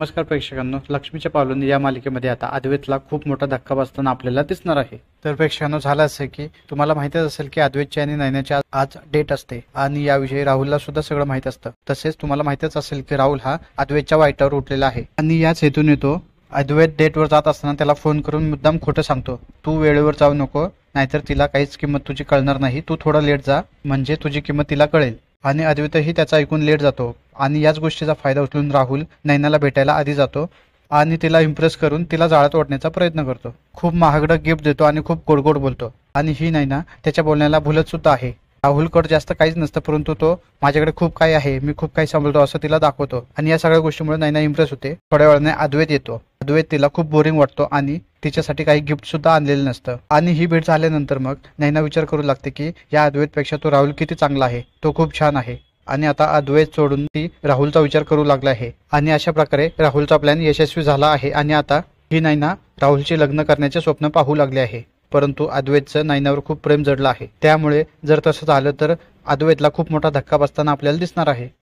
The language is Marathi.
नमस्कार प्रेक्षकांनो, लक्ष्मीच्या पावलांनी या मालिकेमध्ये आता अद्वैतला खूप मोठा धक्का बसताना आपल्याला दिसणार आहे. तर प्रेक्षकांनो, झालं असं की तुम्हाला माहितीच असेल की अद्वैतची आणि नयनाची आज डेट असते आणि याविषयी राहुलला सुद्धा सगळं माहित असतं. तसेच तुम्हाला माहितीच असेल की राहुल हा अद्वैतच्या वाईटावर उठलेला आहे आणि याच हेतून तो अद्वैत डेटवर जात असताना त्याला फोन करून मुद्दाम खोटं सांगतो. तू वेळेवर जाऊ नको, नाहीतर तिला काहीच किंमत तुझी कळणार नाही. तू थोडा लेट जा, म्हणजे तुझी किंमत तिला कळेल. आणि अद्वैतही त्याचा ऐकून लेट जातो आणि याच गोष्टीचा फायदा उचलून राहुल नयनाला भेटायला आधी जातो आणि तिला इम्प्रेस करून तिला जाळ्यात ओढण्याचा प्रयत्न करतो. खूप महागडं गिफ्ट देतो आणि खूप गोड गोड बोलतो आणि ही नयना त्याच्या बोलण्याला भुलत सुद्धा आहे. राहुलकडे जास्त काहीच नसतं, परंतु तो माझ्याकडे खूप काही आहे, मी खूप काही सांभाळतो असं तिला दाखवतो आणि या सगळ्या गोष्टीमुळे नयना इम्प्रेस होते. थोड्या वेळाने अद्वैत येतो. अद्वैत तिला खूप बोरिंग वाटतो आणि तिच्यासाठी काही गिफ्ट सुद्धा आणलेलं नसतं. आणि ही भेट झाल्यानंतर मग नयना विचार करू लागते की या अद्वैतपेक्षा तो राहुल किती चांगला आहे, तो खूप छान आहे. आणि आता अद्वैत सोडून ती राहुलचा विचार करू लागला आहे आणि अशा प्रकारे राहुलचा प्लॅन यशस्वी झाला आहे आणि आता ही नयना राहुलचे लग्न करण्याचे स्वप्न पाहू लागले आहे. परंतु अद्वैतचं नयनावर खूप प्रेम जडलं आहे. त्यामुळे जर तसं झालं तर अद्वैतला खूप मोठा धक्का बसताना आपल्याला दिसणार आहे.